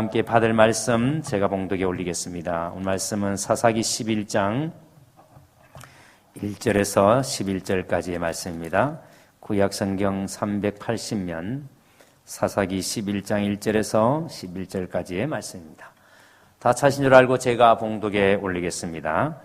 함께 받을 말씀 제가 봉독에 올리겠습니다. 오늘 말씀은 사사기 11장 1절에서 11절까지의 말씀입니다. 구약성경 380면 사사기 11장 1절에서 11절까지의 말씀입니다. 다 찾으신 줄 알고 제가 봉독에 올리겠습니다.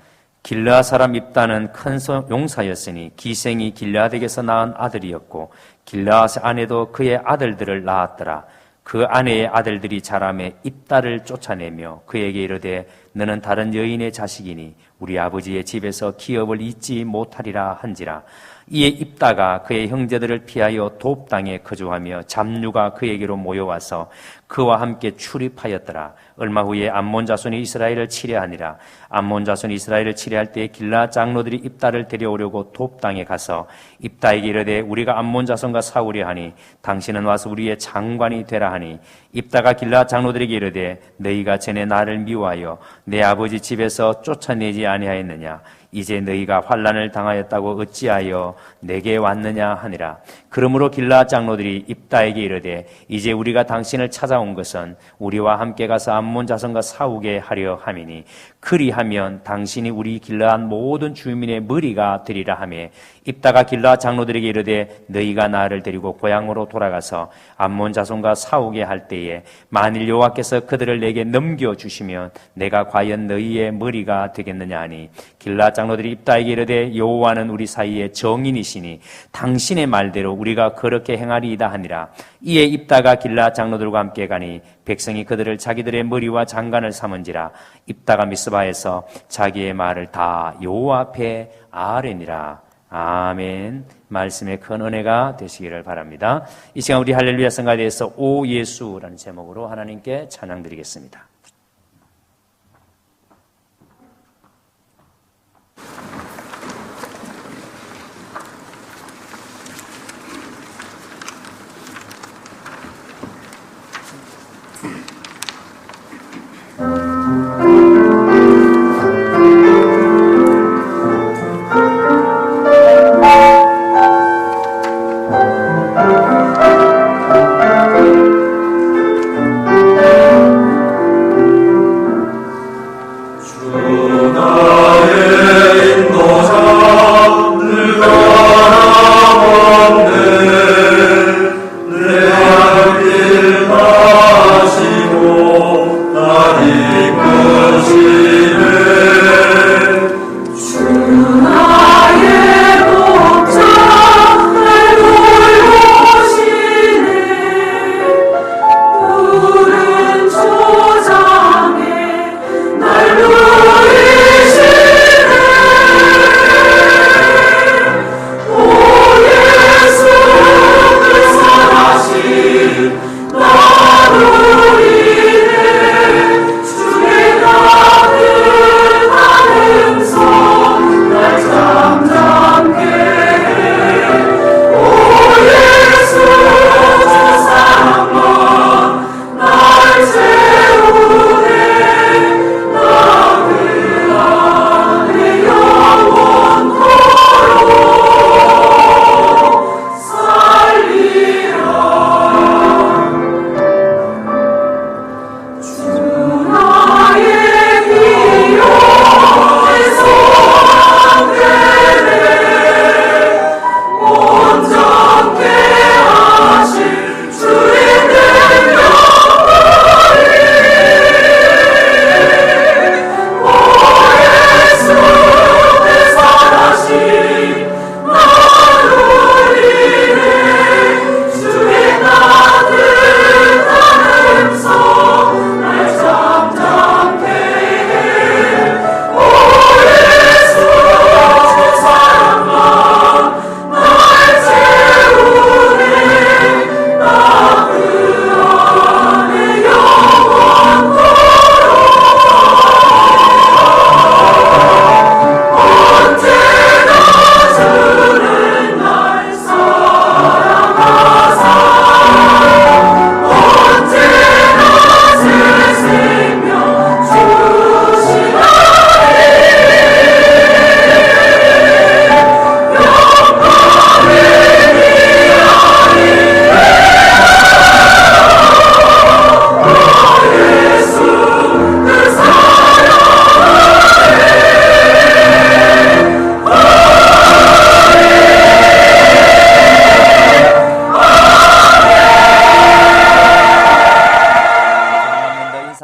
길르앗 사람 입다는 큰 용사였으니 기생이 길르앗에게서 낳은 아들이었고 길르앗의 아내도 그의 아들들을 낳았더라. 그 아내의 아들들이 자라매 입다를 쫓아내며 그에게 이르되 너는 다른 여인의 자식이니 우리 아버지의 집에서 기업을 잊지 못하리라 한지라. 이에 입다가 그의 형제들을 피하여 돕 땅에 거주하며 잡류가 그에게로 모여와서 그와 함께 출입하였더라. 얼마 후에 암몬 자손이 이스라엘을 치려하니라. 암몬 자손이 이스라엘을 치려할 때에 길르앗 장로들이 입다를 데려오려고 돕 땅에 가서 입다에게 이르되 우리가 암몬 자손과 싸우려 하니 당신은 와서 우리의 장관이 되라 하니 입다가 길르앗 장로들에게 이르되 너희가 전에 나를 미워하여 내 아버지 집에서 쫓아내지 아니하였느냐. 이제 너희가 환난을 당하였다고 어찌하여 내게 왔느냐 하니라. 그러므로 길르앗 장로들이 입다에게 이르되 이제 우리가 당신을 찾아온 것은 우리와 함께 가서 암몬 자손과 싸우게 하려 함이니 그리하면 당신이 우리 길르앗 모든 주민의 머리가 되리라 하며 입다가 길르앗 장로들에게 이르되 너희가 나를 데리고 고향으로 돌아가서 암몬 자손과 싸우게 할 때에 만일 여호와께서 그들을 내게 넘겨주시면 내가 과연 너희의 머리가 되겠느냐 하니 길르앗 장로들이 입다에게 이르되 여호와는 우리 사이에 정인이시니 당신의 말대로 우리가 그렇게 행하리이다 하니라. 이에 입다가 길르앗 장로들과 함께 가니 백성이 그들을 자기들의 머리와 장관을 삼은지라. 입다가 미스바에서 자기의 말을 다 여호와 앞에 아뢰니라. 아멘. 말씀의 큰 은혜가 되시기를 바랍니다. 이 시간 우리 할렐루야 성가에 대해서 오 예수라는 제목으로 하나님께 찬양드리겠습니다.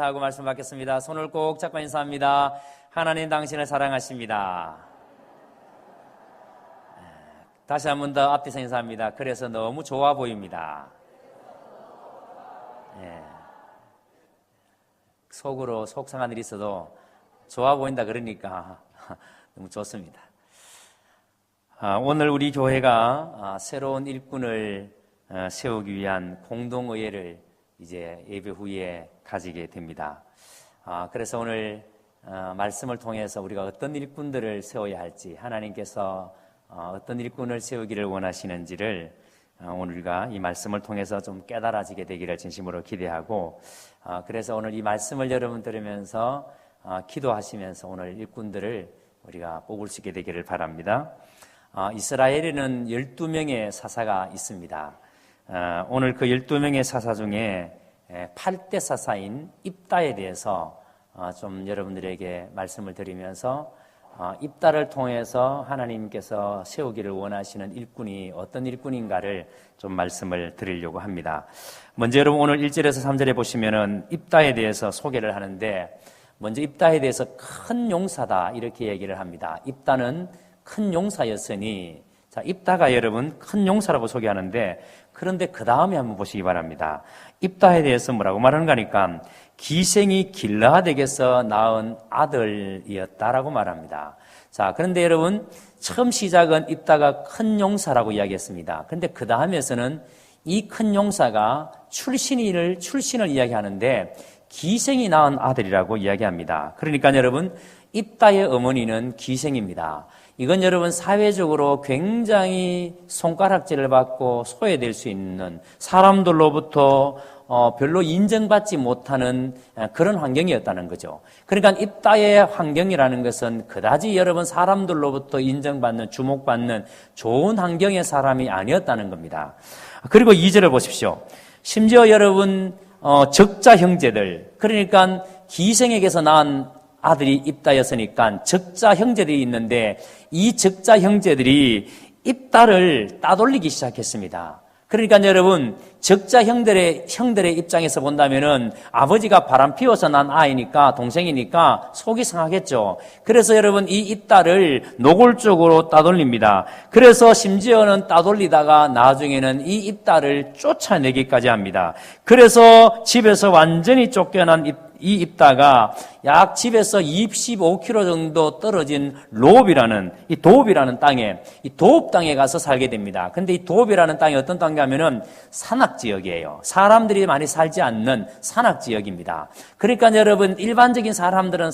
인사하고 말씀 받겠습니다. 손을 꼭 잡고 인사합니다. 하나님 당신을 사랑하십니다. 다시 한 번 더 앞뒤서 인사합니다. 그래서 너무 좋아 보입니다. 속으로 속상한 일이 있어도 좋아 보인다 그러니까 너무 좋습니다. 오늘 우리 교회가 새로운 일꾼을 세우기 위한 공동의회를 이제 예배 후에 가지게 됩니다. 그래서 오늘 말씀을 통해서 우리가 어떤 일꾼들을 세워야 할지, 하나님께서 어떤 일꾼을 세우기를 원하시는지를 오늘 우리가 이 말씀을 통해서 좀 깨달아지게 되기를 진심으로 기대하고, 그래서 오늘 이 말씀을 여러분 들으면서 기도하시면서 오늘 일꾼들을 우리가 뽑을 수 있게 되기를 바랍니다. 이스라엘에는 12명의 사사가 있습니다. 오늘 그 12명의 사사 중에 8대 사사인 입다에 대해서 좀 여러분들에게 말씀을 드리면서 입다를 통해서 하나님께서 세우기를 원하시는 일꾼이 어떤 일꾼인가를 좀 말씀을 드리려고 합니다. 먼저 여러분 오늘 1절에서 3절에 보시면은 입다에 대해서 소개를 하는데, 먼저 입다에 대해서 큰 용사다 이렇게 얘기를 합니다. 입다는 큰 용사였으니, 자, 입다가 여러분 큰 용사라고 소개하는데, 그런데 그 다음에 한번 보시기 바랍니다. 입다에 대해서 뭐라고 말하는가 하니까 기생이 길르앗에게서 낳은 아들이었다라고 말합니다. 자, 그런데 여러분 처음 시작은 입다가 큰 용사라고 이야기했습니다. 그런데 그 다음에서는 이 큰 용사가 출신을 이야기하는데 기생이 낳은 아들이라고 이야기합니다. 그러니까 여러분 입다의 어머니는 기생입니다. 이건 여러분 사회적으로 굉장히 손가락질을 받고 소외될 수 있는, 사람들로부터 별로 인정받지 못하는 그런 환경이었다는 거죠. 그러니까 입다의 환경이라는 것은 그다지 여러분 사람들로부터 인정받는, 주목받는 좋은 환경의 사람이 아니었다는 겁니다. 그리고 2절을 보십시오. 심지어 여러분 적자 형제들, 그러니까 기생에게서 낳은 아들이 입다였으니까 적자 형제들이 있는데, 이 적자 형제들이 입다를 따돌리기 시작했습니다. 그러니까 여러분 적자 형들의 입장에서 본다면은 아버지가 바람 피워서 난 아이니까, 동생이니까 속이 상하겠죠. 그래서 여러분 이 입다를 노골적으로 따돌립니다. 그래서 심지어는 따돌리다가 나중에는 이 입다를 쫓아내기까지 합니다. 그래서 집에서 완전히 쫓겨난 이 입다가 약 집에서 25km 정도 떨어진 롭이라는 이 도읍이라는 땅에, 이 도읍 땅에 가서 살게 됩니다. 근데 이 도읍이라는 땅이 어떤 땅이냐면은 산악 지역이에요. 사람들이 많이 살지 않는 산악 지역입니다. 그러니까 여러분 일반적인 사람들은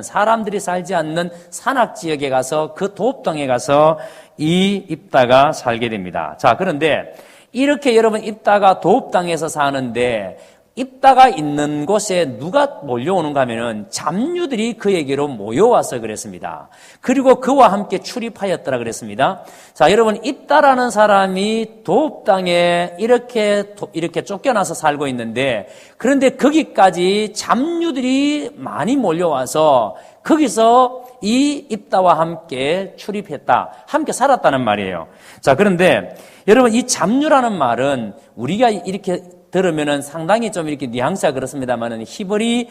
사람들이 살지 않는 산악 지역에 가서, 그 도읍 땅에 가서 이 입다가 살게 됩니다. 자, 그런데 이렇게 여러분 입다가 도읍 땅에서 사는데, 입다가 있는 곳에 누가 몰려오는가 하면은 잡류들이 그에게로 모여와서 그랬습니다. 그리고 그와 함께 출입하였더라 그랬습니다. 자, 여러분 입다라는 사람이 도읍 땅에 이렇게 쫓겨나서 살고 있는데, 그런데 거기까지 잡류들이 많이 몰려와서 거기서 이 입다와 함께 출입했다, 함께 살았다는 말이에요. 자, 그런데 여러분 이 잡류라는 말은 우리가 이렇게 들으면은 상당히 좀 이렇게 뉘앙스가 그렇습니다만은 히브리,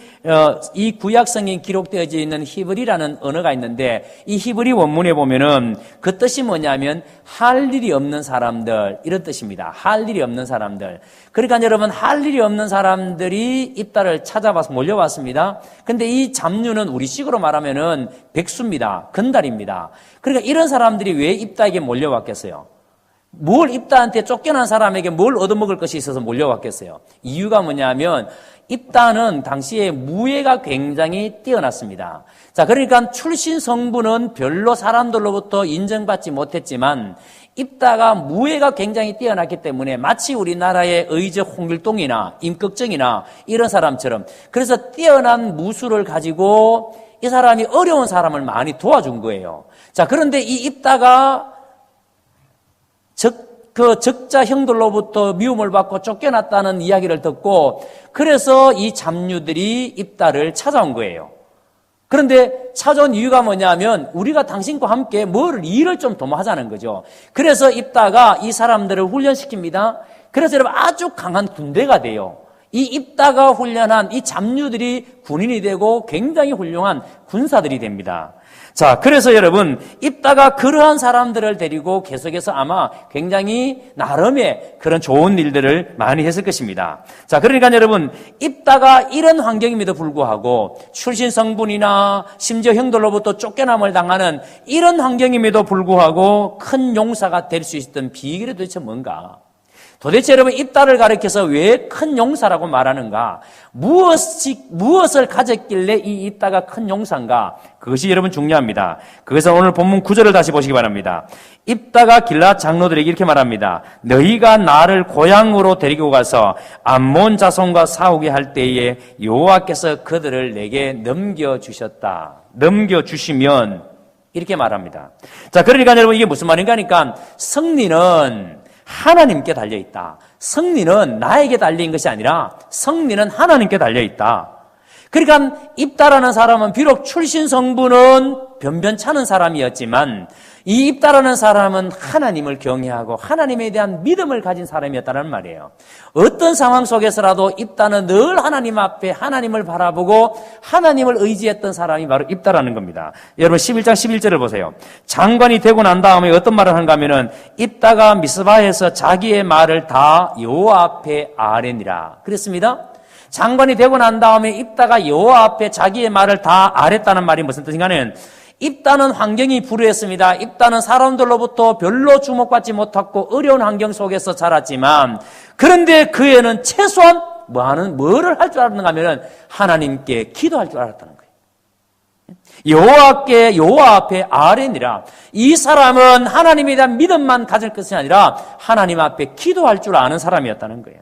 이 구약성경에 기록되어져 있는 히브리라는 언어가 있는데, 이 히브리 원문에 보면은 그 뜻이 뭐냐면 할 일이 없는 사람들, 이런 뜻입니다. 할 일이 없는 사람들. 그러니까 여러분 할 일이 없는 사람들이 입다를 찾아와서 몰려왔습니다. 근데 이 잡류는 우리식으로 말하면은 백수입니다. 건달입니다. 그러니까 이런 사람들이 왜 입다에게 몰려왔겠어요? 뭘 입다한테 쫓겨난 사람에게 뭘 얻어먹을 것이 있어서 몰려왔겠어요? 이유가 뭐냐면 입다는 당시에 무예가 굉장히 뛰어났습니다. 자, 그러니까 출신 성분은 별로 사람들로부터 인정받지 못했지만 입다가 무예가 굉장히 뛰어났기 때문에 마치 우리나라의 의적 홍길동이나 임꺽정이나 이런 사람처럼, 그래서 뛰어난 무술을 가지고 이 사람이 어려운 사람을 많이 도와준 거예요. 자, 그런데 이 입다가 그 적자 형들로부터 미움을 받고 쫓겨났다는 이야기를 듣고, 그래서 이 잡류들이 입다를 찾아온 거예요. 그런데 찾아온 이유가 뭐냐면 우리가 당신과 함께 일을 좀 도모하자는 거죠. 그래서 입다가 이 사람들을 훈련시킵니다. 그래서 여러분 아주 강한 군대가 돼요. 이 입다가 훈련한 이 잡류들이 군인이 되고 굉장히 훌륭한 군사들이 됩니다. 자, 그래서 여러분, 입다가 그러한 사람들을 데리고 계속해서 아마 굉장히 나름의 그런 좋은 일들을 많이 했을 것입니다. 자, 그러니까 여러분, 입다가 이런 환경임에도 불구하고 출신 성분이나 심지어 형들로부터 쫓겨남을 당하는 이런 환경임에도 불구하고 큰 용사가 될 수 있었던 비결이 도대체 뭔가? 도대체 여러분, 입다를 가리켜서 왜 큰 용사라고 말하는가? 무엇을 가졌길래 이 입다가 큰 용사인가? 그것이 여러분 중요합니다. 그래서 오늘 본문 9절을 다시 보시기 바랍니다. 입다가 길앗 장로들에게 이렇게 말합니다. 너희가 나를 고향으로 데리고 가서 암몬 자손과 싸우게 할 때에 여호와께서 그들을 내게 넘겨주셨다. 넘겨주시면 이렇게 말합니다. 자, 그러니까 여러분 이게 무슨 말인가 하니까 승리는 하나님께 달려있다. 승리는 나에게 달려있는 것이 아니라 승리는 하나님께 달려있다. 그러니까 입다라는 사람은 비록 출신 성분은 변변찮은 사람이었지만 이 입다라는 사람은 하나님을 경외하고 하나님에 대한 믿음을 가진 사람이었다는 말이에요. 어떤 상황 속에서라도 입다는 늘 하나님 앞에 하나님을 바라보고 하나님을 의지했던 사람이 바로 입다라는 겁니다. 여러분 11장 11절을 보세요. 장관이 되고 난 다음에 어떤 말을 하는가 하면은 입다가 미스바에서 자기의 말을 다 여호와 앞에 아뢰니라 그랬습니다. 장관이 되고 난 다음에 입다가 여호와 앞에 자기의 말을 다 아랬다는 말이 무슨 뜻인가 하면 입다는 환경이 불우했습니다. 입다는 사람들로부터 별로 주목받지 못했고 어려운 환경 속에서 자랐지만 그런데 그 애는 최소한 뭐를 할 줄 알았는가 하면 하나님께 기도할 줄 알았다는 거예요. 여호와 앞에 아뢰니라. 이 사람은 하나님에 대한 믿음만 가질 것이 아니라 하나님 앞에 기도할 줄 아는 사람이었다는 거예요.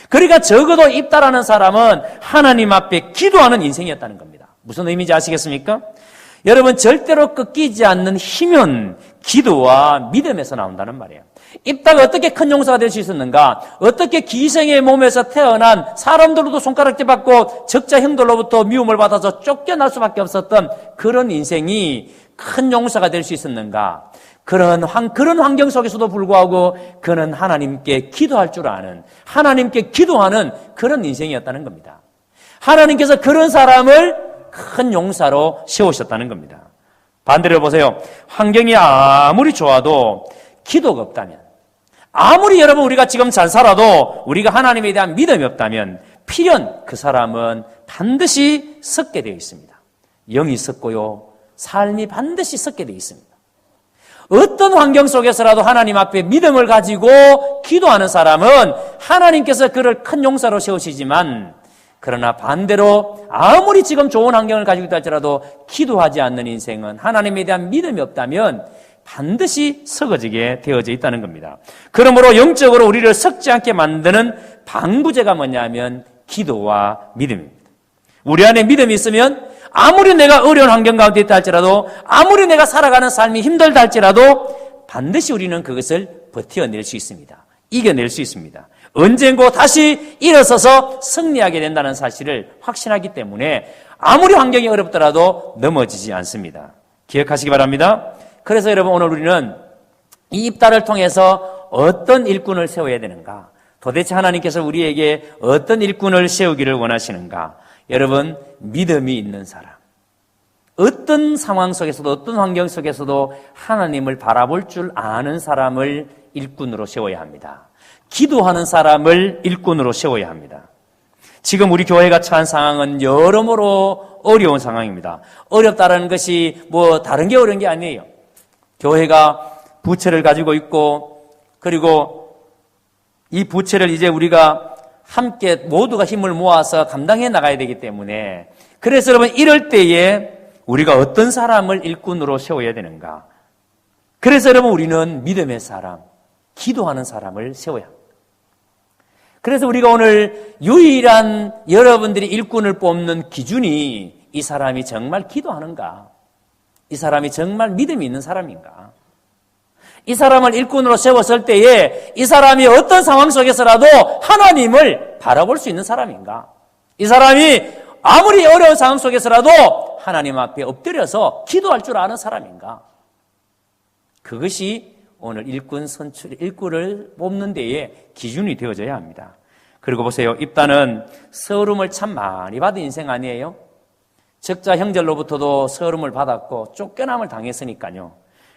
그러니까 적어도 입다라는 사람은 하나님 앞에 기도하는 인생이었다는 겁니다. 무슨 의미인지 아시겠습니까? 여러분 절대로 꺾이지 않는 힘은 기도와 믿음에서 나온다는 말이에요. 입다가 어떻게 큰 용사가 될 수 있었는가? 어떻게 기생의 몸에서 태어난 사람들로도 손가락질 받고 적자 형들로부터 미움을 받아서 쫓겨날 수밖에 없었던 그런 인생이 큰 용사가 될 수 있었는가? 그런 환경 속에서도 불구하고 그는 하나님께 기도할 줄 아는 하나님께 기도하는 그런 인생이었다는 겁니다. 하나님께서 그런 사람을 큰 용사로 세우셨다는 겁니다. 반대로 보세요. 환경이 아무리 좋아도 기도가 없다면 아무리 여러분 우리가 지금 잘 살아도 우리가 하나님에 대한 믿음이 없다면 필연 그 사람은 반드시 썩게 되어 있습니다. 영이 썩고요. 삶이 반드시 썩게 되어 있습니다. 어떤 환경 속에서라도 하나님 앞에 믿음을 가지고 기도하는 사람은 하나님께서 그를 큰 용사로 세우시지만 그러나 반대로 아무리 지금 좋은 환경을 가지고 있다 할지라도 기도하지 않는 인생은 하나님에 대한 믿음이 없다면 반드시 썩어지게 되어져 있다는 겁니다. 그러므로 영적으로 우리를 썩지 않게 만드는 방부제가 뭐냐면 기도와 믿음입니다. 우리 안에 믿음이 있으면 아무리 내가 어려운 환경 가운데 있다 할지라도 아무리 내가 살아가는 삶이 힘들다 할지라도 반드시 우리는 그것을 버텨낼 수 있습니다. 이겨낼 수 있습니다. 언젠고 다시 일어서서 승리하게 된다는 사실을 확신하기 때문에 아무리 환경이 어렵더라도 넘어지지 않습니다. 기억하시기 바랍니다. 그래서 여러분 오늘 우리는 이 입다를 통해서 어떤 일꾼을 세워야 되는가? 도대체 하나님께서 우리에게 어떤 일꾼을 세우기를 원하시는가? 여러분 믿음이 있는 사람, 어떤 상황 속에서도 어떤 환경 속에서도 하나님을 바라볼 줄 아는 사람을 일꾼으로 세워야 합니다. 기도하는 사람을 일꾼으로 세워야 합니다. 지금 우리 교회가 처한 상황은 여러모로 어려운 상황입니다. 어렵다는 것이 다른 게 어려운 게 아니에요. 교회가 부채를 가지고 있고 그리고 이 부채를 이제 우리가 함께 모두가 힘을 모아서 감당해 나가야 되기 때문에 그래서 여러분 이럴 때에 우리가 어떤 사람을 일꾼으로 세워야 되는가? 그래서 여러분 우리는 믿음의 사람, 기도하는 사람을 세워야 합니다. 그래서 우리가 오늘 유일한 여러분들이 일꾼을 뽑는 기준이 이 사람이 정말 기도하는가? 이 사람이 정말 믿음이 있는 사람인가? 이 사람을 일꾼으로 세웠을 때에 이 사람이 어떤 상황 속에서라도 하나님을 바라볼 수 있는 사람인가? 이 사람이 아무리 어려운 상황 속에서라도 하나님 앞에 엎드려서 기도할 줄 아는 사람인가? 그것이 오늘 일꾼을 뽑는 데에 기준이 되어져야 합니다. 그리고 보세요. 입다는 서름을 참 많이 받은 인생 아니에요? 적자 형제로부터도 서름을 받았고 쫓겨남을 당했으니까요.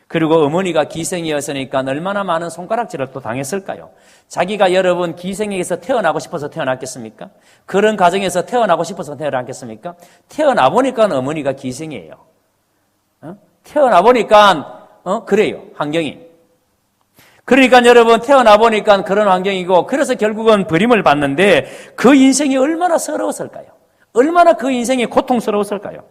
그리고 어머니가 기생이었으니까 얼마나 많은 손가락질을 또 당했을까요? 자기가 여러분 기생에게서 태어나고 싶어서 태어났겠습니까? 그런 가정에서 태어나고 싶어서 태어났겠습니까? 태어나 보니까 어머니가 기생이에요. 태어나 보니까 그래요. 환경이. 그러니까 여러분 태어나 보니까 그런 환경이고 그래서 결국은 버림을 받는데 그 인생이 얼마나 서러웠을까요? 얼마나 그 인생이 고통스러웠을까요?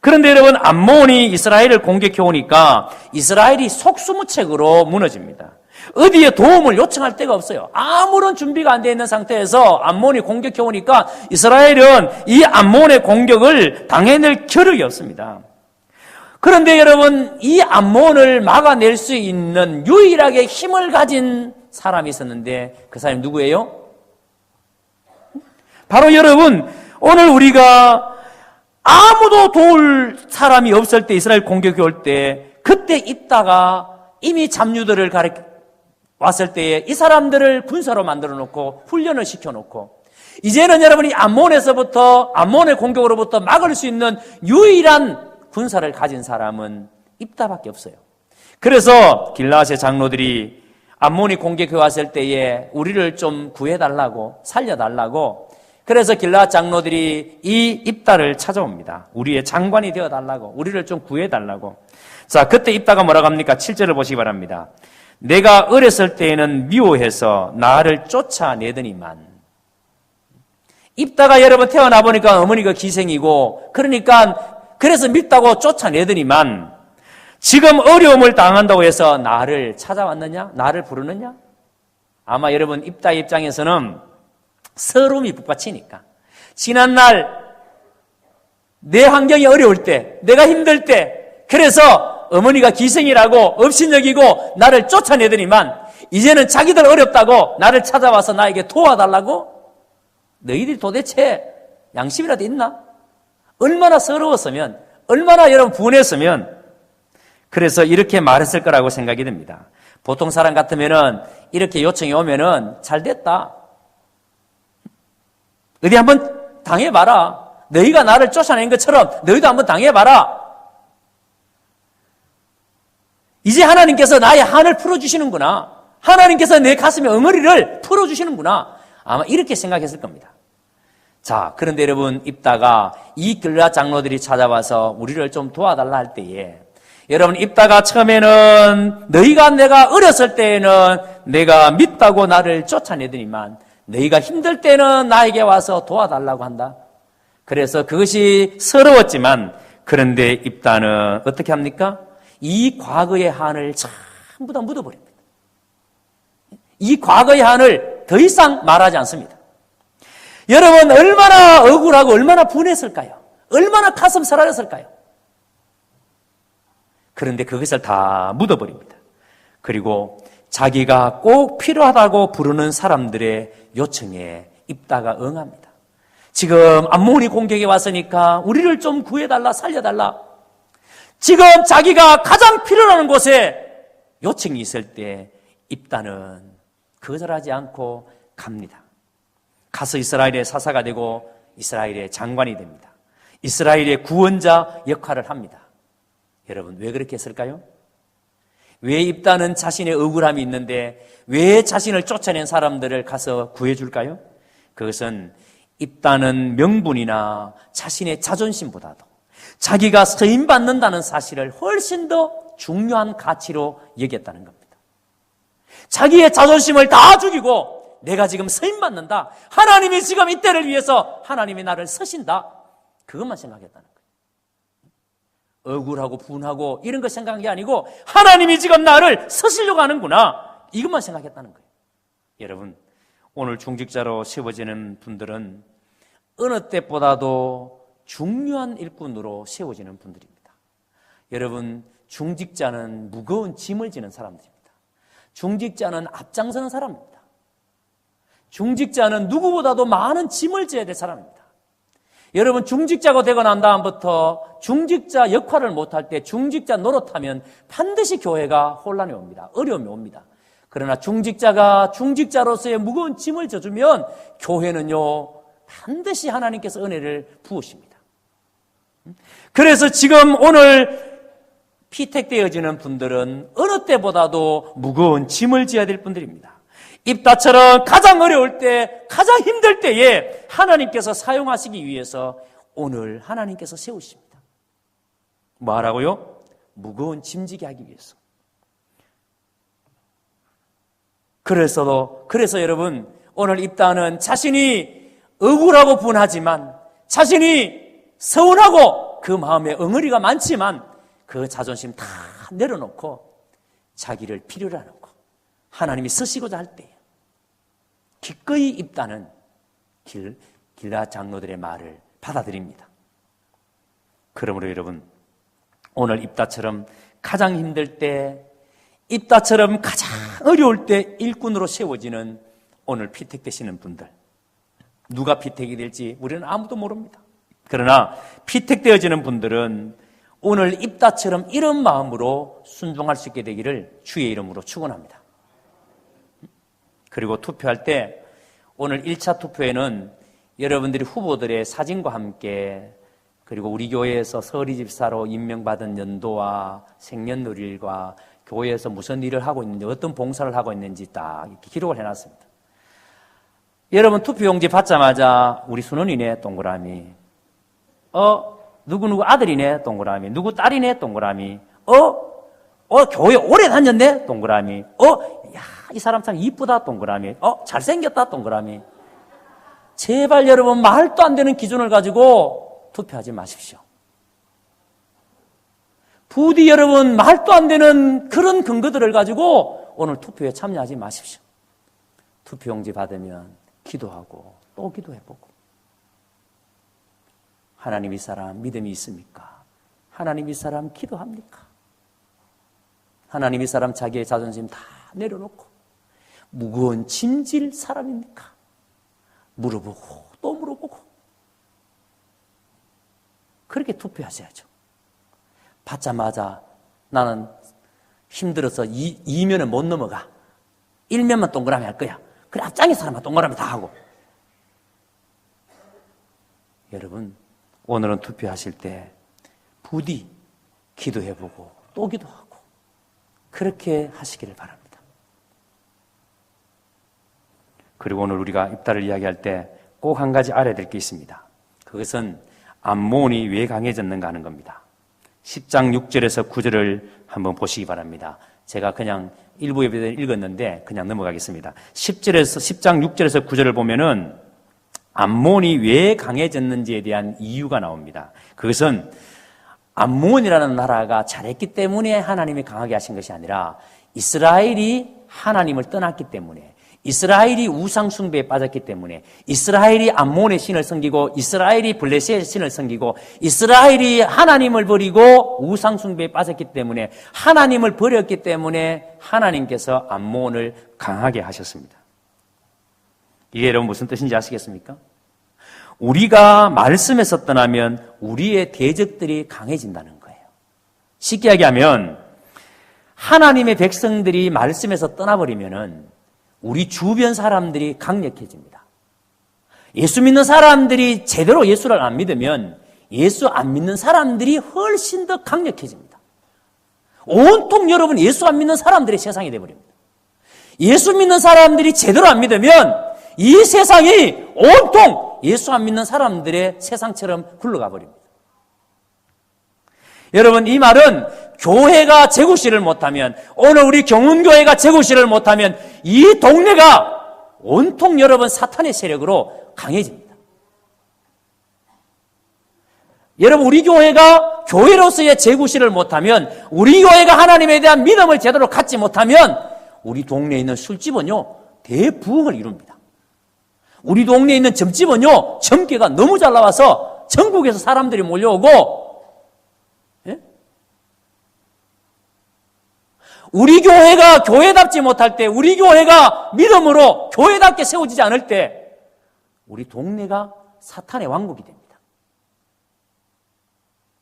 그런데 여러분 암몬이 이스라엘을 공격해 오니까 이스라엘이 속수무책으로 무너집니다. 어디에 도움을 요청할 데가 없어요. 아무런 준비가 안 되어 있는 상태에서 암몬이 공격해 오니까 이스라엘은 이 암몬의 공격을 당해낼 겨력이 없습니다. 그런데 여러분 이 암몬을 막아낼 수 있는 유일하게 힘을 가진 사람이 있었는데 그 사람이 누구예요? 바로 여러분 오늘 우리가 아무도 도울 사람이 없을 때 이스라엘 공격이 올 때 그때 있다가 이미 잡류들을 왔을 때에 이 사람들을 군사로 만들어 놓고 훈련을 시켜 놓고 이제는 여러분이 암몬의 공격으로부터 막을 수 있는 유일한 군사를 가진 사람은 입다밖에 없어요. 그래서 길라앗의 장로들이 암몬이 공격해 왔을 때에 우리를 좀 구해달라고 살려달라고 그래서 길라앗 장로들이 이 입다를 찾아옵니다. 우리의 장관이 되어달라고 우리를 좀 구해달라고. 자, 그때 입다가 뭐라고 합니까? 7절을 보시기 바랍니다. 내가 어렸을 때에는 미워해서 나를 쫓아내더니만. 입다가 여러분 태어나 보니까 어머니가 기생이고 그러니까 그래서 밉다고 쫓아내더니만 지금 어려움을 당한다고 해서 나를 찾아왔느냐? 나를 부르느냐? 아마 여러분 입다 입장에서는 서러움이 북받치니까 지난날 내 환경이 어려울 때 내가 힘들 때 그래서 어머니가 기생이라고 업신여기고 나를 쫓아내더니만 이제는 자기들 어렵다고 나를 찾아와서 나에게 도와달라고? 너희들이 도대체 양심이라도 있나? 얼마나 서러웠으면 얼마나 여러분 분했으면 그래서 이렇게 말했을 거라고 생각이 듭니다. 보통 사람 같으면은 이렇게 요청이 오면은 잘 됐다. 어디 한번 당해봐라. 너희가 나를 쫓아낸 것처럼 너희도 한번 당해봐라. 이제 하나님께서 나의 한을 풀어주시는구나. 하나님께서 내 가슴에 엉어리를 풀어주시는구나. 아마 이렇게 생각했을 겁니다. 자, 그런데 여러분 입다가 이 길라앗 장로들이 찾아와서 우리를 좀 도와달라 할 때에 여러분 입다가 처음에는 너희가 내가 어렸을 때에는 내가 믿다고 나를 쫓아내더니만 너희가 힘들 때는 나에게 와서 도와달라고 한다. 그래서 그것이 서러웠지만 그런데 입다는 어떻게 합니까? 이 과거의 한을 전부 다 묻어버립니다. 이 과거의 한을 더 이상 말하지 않습니다. 여러분 얼마나 억울하고 얼마나 분했을까요? 얼마나 가슴 설하였을까요? 그런데 그것을 다 묻어버립니다. 그리고 자기가 꼭 필요하다고 부르는 사람들의 요청에 입다가 응합니다. 지금 암몬이 공격에 왔으니까 우리를 좀 구해달라 살려달라. 지금 자기가 가장 필요한 곳에 요청이 있을 때 입다는 거절하지 않고 갑니다. 가서 이스라엘의 사사가 되고 이스라엘의 장관이 됩니다. 이스라엘의 구원자 역할을 합니다. 여러분 왜 그렇게 했을까요? 왜 입다는 자신의 억울함이 있는데 왜 자신을 쫓아낸 사람들을 가서 구해줄까요? 그것은 입다는 명분이나 자신의 자존심보다도 자기가 쓰임받는다는 사실을 훨씬 더 중요한 가치로 여겼다는 겁니다. 자기의 자존심을 다 죽이고 내가 지금 쓰임받는다. 하나님이 지금 이때를 위해서 하나님이 나를 쓰신다. 그것만 생각했다는 거예요. 억울하고 분하고 이런 거 생각한 게 아니고 하나님이 지금 나를 쓰시려고 하는구나. 이것만 생각했다는 거예요. 여러분 오늘 중직자로 세워지는 분들은 어느 때보다도 중요한 일꾼으로 세워지는 분들입니다. 여러분 중직자는 무거운 짐을 지는 사람들입니다. 중직자는 앞장서는 사람입니다. 중직자는 누구보다도 많은 짐을 져야 될 사람입니다. 여러분 중직자가 되고 난 다음부터 중직자 역할을 못할 때 중직자 노릇하면 반드시 교회가 혼란이 옵니다. 어려움이 옵니다. 그러나 중직자가 중직자로서의 무거운 짐을 져주면 교회는요, 반드시 하나님께서 은혜를 부으십니다. 그래서 지금 오늘 피택되어지는 분들은 어느 때보다도 무거운 짐을 져야 될 분들입니다. 입다처럼 가장 어려울 때, 가장 힘들 때에 하나님께서 사용하시기 위해서 오늘 하나님께서 세우십니다. 뭐 하라고요? 무거운 짐지게 하기 위해서. 그래서 여러분, 오늘 입다는 자신이 억울하고 분하지만, 자신이 서운하고 그 마음에 엉어리가 많지만 그 자존심 다 내려놓고 자기를 필요로 하는 거, 하나님이 쓰시고자 할 때에 기꺼이 입다는 길라 장로들의 말을 받아들입니다. 그러므로 여러분, 오늘 입다처럼 가장 힘들 때, 입다처럼 가장 어려울 때 일꾼으로 세워지는 오늘 피택되시는 분들, 누가 피택이 될지 우리는 아무도 모릅니다. 그러나 피택되어지는 분들은 오늘 입다처럼 이런 마음으로 순종할 수 있게 되기를 주의 이름으로 축원합니다. 그리고 투표할 때 오늘 1차 투표에는 여러분들이 후보들의 사진과 함께, 그리고 우리 교회에서 서리 집사로 임명받은 연도와 생년월일과 교회에서 무슨 일을 하고 있는지, 어떤 봉사를 하고 있는지 딱 이렇게 기록을 해놨습니다. 여러분 투표용지 받자마자 우리 순원이네 동그라미, 누구 아들이네 동그라미, 누구 딸이네 동그라미, 교회 오래 다녔네 동그라미, 야, 이 사람 참 이쁘다 동그라미, 잘생겼다 동그라미. 제발 여러분, 말도 안 되는 기준을 가지고 투표하지 마십시오. 부디 여러분, 말도 안 되는 그런 근거들을 가지고 오늘 투표에 참여하지 마십시오. 투표용지 받으면 기도하고 또 기도해보고, 하나님 이 사람 믿음이 있습니까? 하나님 이 사람 기도합니까? 하나님 이 사람 자기의 자존심 다 내려놓고 무거운 짐질 사람입니까? 물어보고 또 물어보고, 그렇게 투표하셔야죠. 받자마자 나는 힘들어서 2면은 못 넘어가, 1면만 동그라미 할 거야. 그래, 앞장의 사람만 동그라미 다 하고. 여러분, 오늘은 투표하실 때 부디 기도해보고 또 기도하고 그렇게 하시기를 바랍니다. 그리고 오늘 우리가 입다를 이야기할 때 꼭 한 가지 알아야 될 게 있습니다. 그것은 암몬이 왜 강해졌는가 하는 겁니다. 10장 6절에서 9절을 한번 보시기 바랍니다. 제가 그냥 일부 예배를 읽었는데 그냥 넘어가겠습니다. 10장 6절에서 9절을 보면은 암몬이 왜 강해졌는지에 대한 이유가 나옵니다. 그것은 암몬이라는 나라가 잘했기 때문에 하나님이 강하게 하신 것이 아니라 이스라엘이 하나님을 떠났기 때문에, 이스라엘이 우상 숭배에 빠졌기 때문에, 이스라엘이 암몬의 신을 섬기고 이스라엘이 블레셋의 신을 섬기고 이스라엘이 하나님을 버리고 우상 숭배에 빠졌기 때문에, 하나님을 버렸기 때문에 하나님께서 암몬을 강하게 하셨습니다. 이게 여러분 무슨 뜻인지 아시겠습니까? 우리가 말씀에서 떠나면 우리의 대적들이 강해진다는 거예요. 쉽게 얘기하면 하나님의 백성들이 말씀에서 떠나버리면은 우리 주변 사람들이 강력해집니다. 예수 믿는 사람들이 제대로 예수를 안 믿으면 예수 안 믿는 사람들이 훨씬 더 강력해집니다. 온통 여러분 예수 안 믿는 사람들의 세상이 되어버립니다. 예수 믿는 사람들이 제대로 안 믿으면 이 세상이 온통 예수 안 믿는 사람들의 세상처럼 굴러가 버립니다. 여러분, 이 말은 교회가 제구실을 못하면, 오늘 우리 경운교회가 제구실을 못하면 이 동네가 온통 여러분 사탄의 세력으로 강해집니다. 여러분, 우리 교회가 교회로서의 제구실을 못하면, 우리 교회가 하나님에 대한 믿음을 제대로 갖지 못하면 우리 동네에 있는 술집은요 대부흥을 이룹니다. 우리 동네에 있는 점집은요 점괘가 너무 잘 나와서 전국에서 사람들이 몰려오고, 우리 교회가 교회답지 못할 때, 우리 교회가 믿음으로 교회답게 세워지지 않을 때 우리 동네가 사탄의 왕국이 됩니다.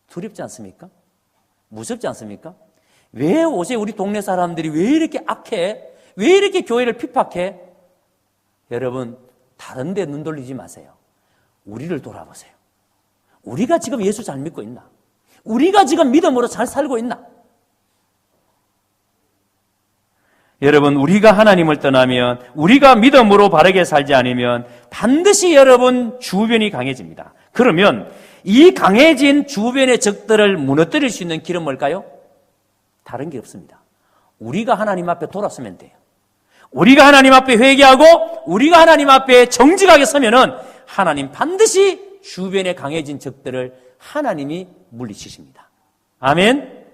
두렵지 않습니까? 무섭지 않습니까? 왜 요새 우리 동네 사람들이 왜 이렇게 악해? 왜 이렇게 교회를 핍박해? 여러분, 다른 데 눈 돌리지 마세요. 우리를 돌아보세요. 우리가 지금 예수 잘 믿고 있나? 우리가 지금 믿음으로 잘 살고 있나? 여러분, 우리가 하나님을 떠나면, 우리가 믿음으로 바르게 살지 않으면 반드시 여러분 주변이 강해집니다. 그러면 이 강해진 주변의 적들을 무너뜨릴 수 있는 길은 뭘까요? 다른 게 없습니다. 우리가 하나님 앞에 돌아서면 돼요. 우리가 하나님 앞에 회개하고 우리가 하나님 앞에 정직하게 서면은 하나님 반드시 주변에 강해진 적들을 하나님이 물리치십니다. 아멘.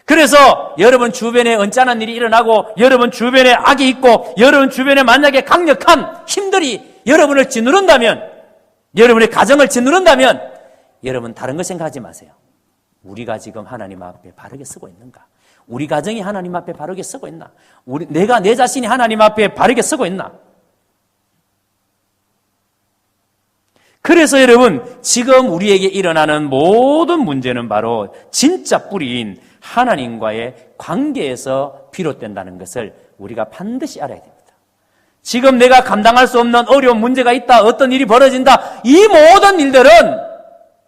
그래서 여러분 주변에 언짢은 일이 일어나고 여러분 주변에 악이 있고 여러분 주변에 만약에 강력한 힘들이 여러분을 짓누른다면, 여러분의 가정을 짓누른다면 여러분 다른 거 생각하지 마세요. 우리가 지금 하나님 앞에 바르게 서고 있는가? 우리 가정이 하나님 앞에 바르게 서고 있나? 내가 내 자신이 하나님 앞에 바르게 서고 있나? 그래서 여러분, 지금 우리에게 일어나는 모든 문제는 바로 진짜 뿌리인 하나님과의 관계에서 비롯된다는 것을 우리가 반드시 알아야 됩니다. 지금 내가 감당할 수 없는 어려운 문제가 있다, 어떤 일이 벌어진다, 이 모든 일들은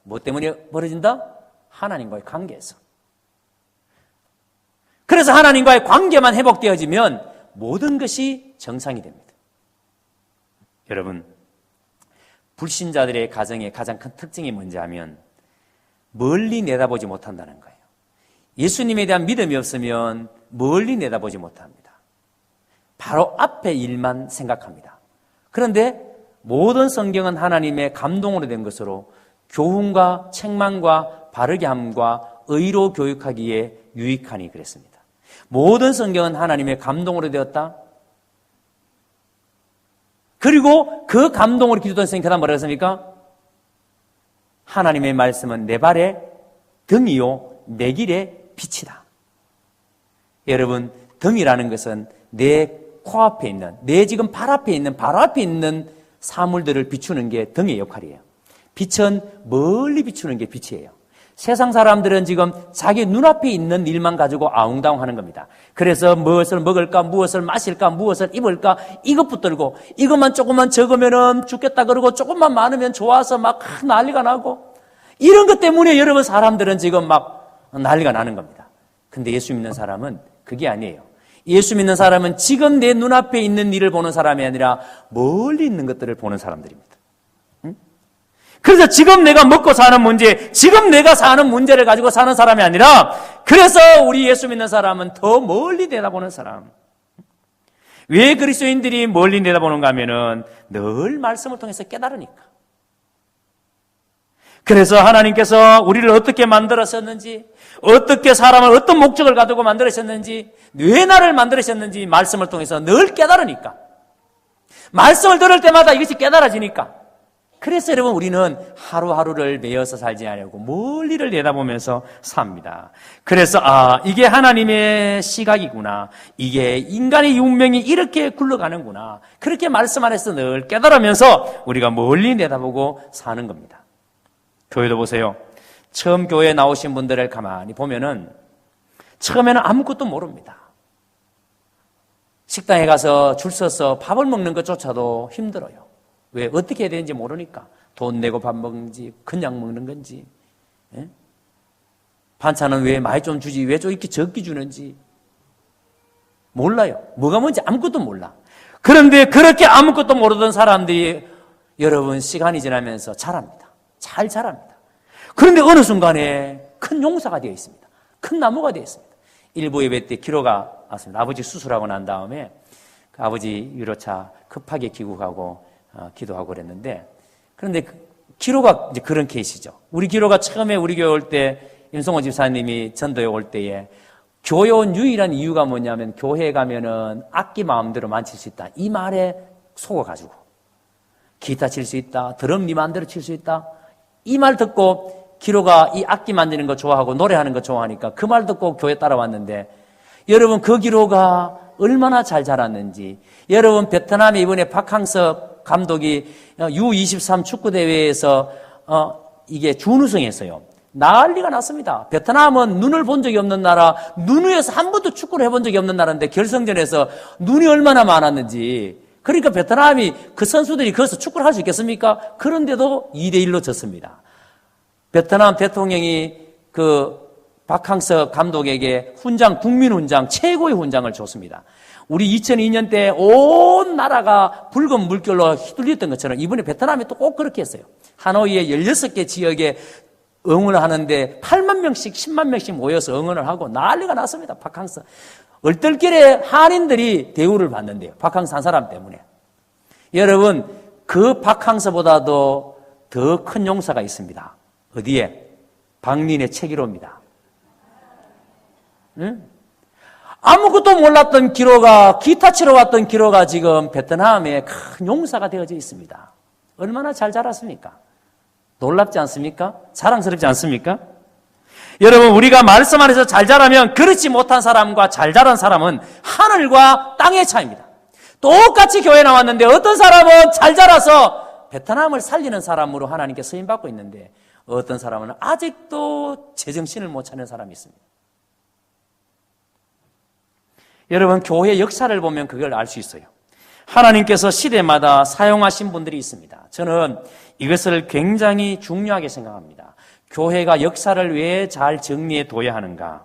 뭐 때문에 벌어진다? 하나님과의 관계에서. 그래서 하나님과의 관계만 회복되어지면 모든 것이 정상이 됩니다. 여러분, 불신자들의 가정의 가장 큰 특징이 뭔지 하면 멀리 내다보지 못한다는 거예요. 예수님에 대한 믿음이 없으면 멀리 내다보지 못합니다. 바로 앞의 일만 생각합니다. 그런데 모든 성경은 하나님의 감동으로 된 것으로 교훈과 책망과 바르게 함과 의로 교육하기에 유익하니 그랬습니다. 모든 성경은 하나님의 감동으로 되었다. 그리고 그 감동으로 기도던 선생님 그다음 뭐라고 했습니까? 하나님의 말씀은 내 발의 등이요 내 길의 빛이다. 여러분, 등이라는 것은 내 코앞에 있는, 내 지금 발 앞에 있는, 바로 앞에 있는 사물들을 비추는 게 등의 역할이에요. 빛은 멀리 비추는 게 빛이에요. 세상 사람들은 지금 자기 눈앞에 있는 일만 가지고 아웅다웅 하는 겁니다. 그래서 무엇을 먹을까, 무엇을 마실까, 무엇을 입을까, 이것 붙들고, 이것만 조금만 적으면 죽겠다 그러고, 조금만 많으면 좋아서 막 난리가 나고, 이런 것 때문에 여러분 사람들은 지금 막 난리가 나는 겁니다. 근데 예수 믿는 사람은 그게 아니에요. 예수 믿는 사람은 지금 내 눈앞에 있는 일을 보는 사람이 아니라 멀리 있는 것들을 보는 사람들입니다. 그래서 지금 내가 먹고 사는 문제, 지금 내가 사는 문제를 가지고 사는 사람이 아니라, 그래서 우리 예수 믿는 사람은 더 멀리 내다보는 사람. 왜 그리스도인들이 멀리 내다보는가 하면은 늘 말씀을 통해서 깨달으니까. 그래서 하나님께서 우리를 어떻게 만들었었는지, 어떻게 사람을 어떤 목적을 가지고 만들으셨는지, 왜 나를 만들으셨는지 말씀을 통해서 늘 깨달으니까. 말씀을 들을 때마다 이것이 깨달아지니까. 그래서 여러분 우리는 하루하루를 매여서 살지 않으려고 멀리를 내다보면서 삽니다. 그래서 이게 하나님의 시각이구나. 이게 인간의 운명이 이렇게 굴러가는구나. 그렇게 말씀 안에서 늘 깨달으면서 우리가 멀리 내다보고 사는 겁니다. 교회도 보세요. 처음 교회에 나오신 분들을 가만히 보면은 처음에는 아무것도 모릅니다. 식당에 가서 줄 서서 밥을 먹는 것조차도 힘들어요. 왜? 어떻게 해야 되는지 모르니까. 돈 내고 밥 먹는지 그냥 먹는 건지, 예? 반찬은 왜 많이 좀 주지 왜 좀 이렇게 적게 주는지 몰라요. 뭐가 뭔지 아무것도 몰라. 그런데 그렇게 아무것도 모르던 사람들이 여러분 시간이 지나면서 자랍니다. 잘 자랍니다. 그런데 어느 순간에 큰 용사가 되어 있습니다. 큰 나무가 되어 있습니다. 일부 예배 때 기로가 왔습니다. 아버지 수술하고 난 다음에 그 아버지 유로차 급하게 귀국하고 기도하고 그랬는데, 그런데 기로가 이제 그런 케이스죠. 우리 기로가 처음에 우리 교회 올 때 임성호 집사님이 전도에 올 때에 교회 온 유일한 이유가 뭐냐면 교회에 가면은 악기 마음대로 만질 수 있다. 이 말에 속아가지고 기타 칠 수 있다. 드럼 네 마음대로 칠 수 있다. 이 말 듣고 기로가 이 악기 만지는 거 좋아하고 노래하는 거 좋아하니까 그 말 듣고 교회 따라왔는데, 여러분 그 기로가 얼마나 잘 자랐는지. 여러분 베트남에 이번에 박항석 감독이 U23 축구대회에서 이게 준우승했어요. 난리가 났습니다. 베트남은 눈을 본 적이 없는 나라, 눈 위에서 한 번도 축구를 해본 적이 없는 나라인데 결승전에서 눈이 얼마나 많았는지. 그러니까 베트남이 그 선수들이 거기서 축구를 할 수 있겠습니까? 그런데도 2대1로 졌습니다. 베트남 대통령이 그 박항서 감독에게 훈장, 국민훈장, 최고의 훈장을 줬습니다. 우리 2002년 때 온 나라가 붉은 물결로 휘둘렸던 것처럼 이번에 베트남이 또 꼭 그렇게 했어요. 하노이의 16개 지역에 응원을 하는데 8만 명씩 10만 명씩 모여서 응원을 하고 난리가 났습니다. 박항서. 얼떨결에 한인들이 대우를 받는데요. 박항서 한 사람 때문에. 여러분, 그 박항서보다도 더 큰 용사가 있습니다. 어디에? 박린의 책이로입니다. 응? 아무것도 몰랐던 기로가, 기타 치러 왔던 기로가 지금 베트남에 큰 용사가 되어져 있습니다. 얼마나 잘 자랐습니까? 놀랍지 않습니까? 자랑스럽지 않습니까? 여러분, 우리가 말씀 안에서 잘 자라면 그렇지 못한 사람과 잘 자란 사람은 하늘과 땅의 차이입니다. 똑같이 교회 나왔는데 어떤 사람은 잘 자라서 베트남을 살리는 사람으로 하나님께 쓰임받고 있는데 어떤 사람은 아직도 제정신을 못 차리는 사람이 있습니다. 여러분, 교회 역사를 보면 그걸 알 수 있어요. 하나님께서 시대마다 사용하신 분들이 있습니다. 저는 이것을 굉장히 중요하게 생각합니다. 교회가 역사를 왜 잘 정리해 둬야 하는가.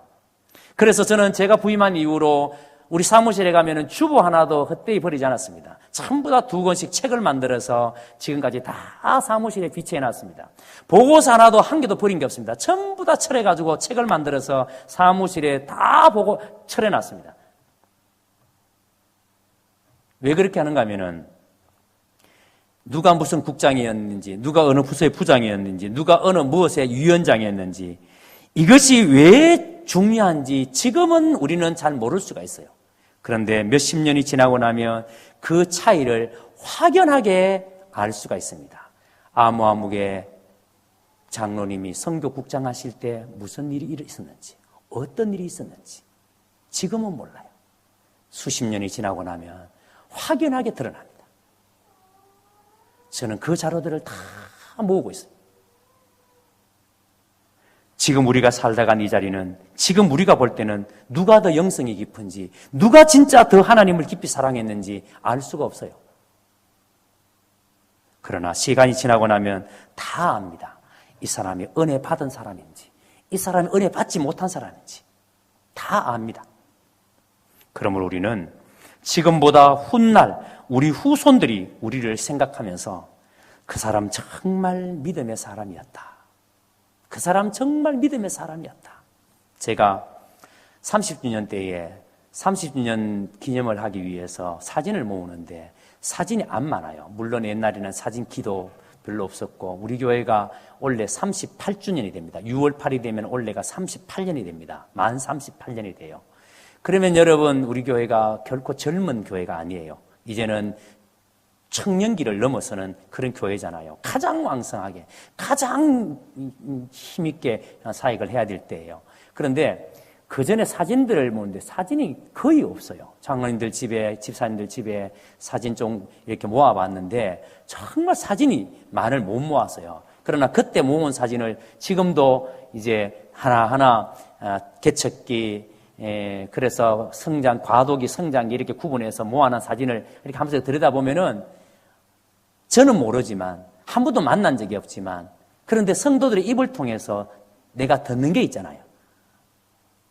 그래서 저는 제가 부임한 이후로 우리 사무실에 가면은 주보 하나도 헛되이 버리지 않았습니다. 전부 다 2권씩 책을 만들어서 지금까지 다 사무실에 비치해 놨습니다. 보고서 하나도 한 개도 버린 게 없습니다. 전부 다 철해가지고 책을 만들어서 사무실에 다 보고 철해 놨습니다. 왜 그렇게 하는가 하면은 누가 무슨 국장이었는지, 누가 어느 부서의 부장이었는지, 누가 어느 무엇의 위원장이었는지 이것이 왜 중요한지 지금은 우리는 잘 모를 수가 있어요. 그런데 몇십 년이 지나고 나면 그 차이를 확연하게 알 수가 있습니다. 아무아무개 장로님이 선교국장 하실 때 무슨 일이 있었는지, 어떤 일이 있었는지 지금은 몰라요. 수십 년이 지나고 나면 확연하게 드러납니다. 저는 그 자료들을 다 모으고 있습니다. 지금 우리가 살다간 이 자리는 지금 우리가 볼 때는 누가 더 영성이 깊은지, 누가 진짜 더 하나님을 깊이 사랑했는지 알 수가 없어요. 그러나 시간이 지나고 나면 다 압니다. 이 사람이 은혜 받은 사람인지, 이 사람이 은혜 받지 못한 사람인지 다 압니다. 그러므로 우리는 지금보다 훗날 우리 후손들이 우리를 생각하면서 그 사람 정말 믿음의 사람이었다. 그 사람 정말 믿음의 사람이었다. 제가 30주년 때에 30주년 기념을 하기 위해서 사진을 모으는데 사진이 안 많아요. 물론 옛날에는 사진 기도 별로 없었고 우리 교회가 올해 38주년이 됩니다. 6월 8일이 되면 올해가 38년이 됩니다. 만 38년이 돼요. 그러면 여러분, 우리 교회가 결코 젊은 교회가 아니에요. 이제는 청년기를 넘어서는 그런 교회잖아요. 가장 왕성하게, 가장 힘있게 사역을 해야 될 때예요. 그런데 그 전에 사진들을 모으는데 사진이 거의 없어요. 장로님들 집에, 집사님들 집에 사진 좀 이렇게 모아봤는데 정말 사진이 많을 못 모았어요. 그러나 그때 모은 사진을 지금도 이제 하나하나 개척기, 그래서 성장, 과도기, 성장기 이렇게 구분해서 모아놓은 사진을 이렇게 하면서 들여다보면은 저는 모르지만, 한 번도 만난 적이 없지만, 그런데 성도들의 입을 통해서 내가 듣는 게 있잖아요.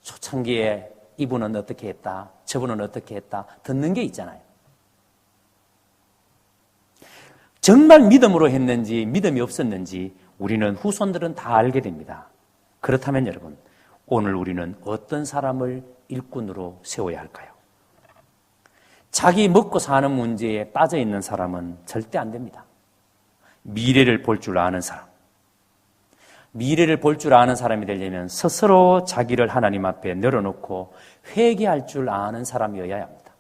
초창기에 이분은 어떻게 했다, 저분은 어떻게 했다, 듣는 게 있잖아요. 정말 믿음으로 했는지, 믿음이 없었는지, 우리는 후손들은 다 알게 됩니다. 그렇다면 여러분, 오늘 우리는 어떤 사람을 일꾼으로 세워야 할까요? 자기 먹고 사는 문제에 빠져 있는 사람은 절대 안 됩니다. 미래를 볼 줄 아는 사람. 미래를 볼 줄 아는 사람이 되려면 스스로 자기를 하나님 앞에 내려놓고 회개할 줄 아는 사람이어야 합니다.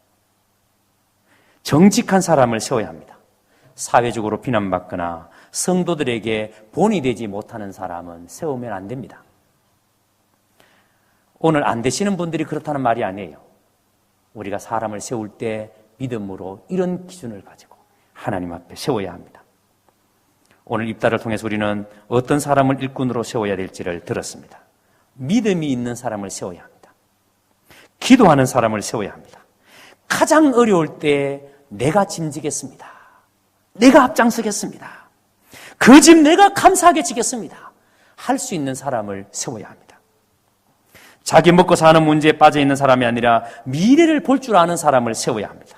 정직한 사람을 세워야 합니다. 사회적으로 비난받거나 성도들에게 본이 되지 못하는 사람은 세우면 안 됩니다. 오늘 안 되시는 분들이 그렇다는 말이 아니에요. 우리가 사람을 세울 때 믿음으로 이런 기준을 가지고 하나님 앞에 세워야 합니다. 오늘 입다를 통해서 우리는 어떤 사람을 일꾼으로 세워야 될지를 들었습니다. 믿음이 있는 사람을 세워야 합니다. 기도하는 사람을 세워야 합니다. 가장 어려울 때 내가 짐지겠습니다. 내가 앞장서겠습니다. 그 집 내가 감사하게 지겠습니다. 할 수 있는 사람을 세워야 합니다. 자기 먹고 사는 문제에 빠져 있는 사람이 아니라 미래를 볼 줄 아는 사람을 세워야 합니다.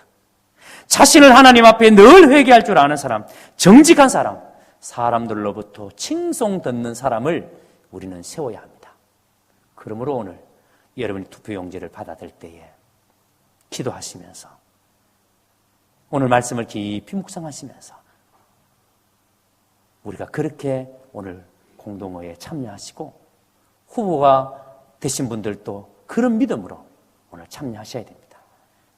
자신을 하나님 앞에 늘 회개할 줄 아는 사람, 정직한 사람, 사람들로부터 칭송 듣는 사람을 우리는 세워야 합니다. 그러므로 오늘 여러분이 투표용지를 받아들 때에 기도하시면서 오늘 말씀을 깊이 묵상하시면서 우리가 그렇게 오늘 공동회에 참여하시고 후보가 되신 분들도 그런 믿음으로 오늘 참여하셔야 됩니다.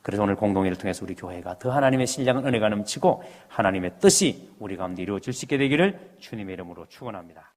그래서 오늘 공동회를 통해서 우리 교회가 더 하나님의 신령한 은혜가 넘치고 하나님의 뜻이 우리 가운데 이루어질 수 있게 되기를 주님의 이름으로 축원합니다.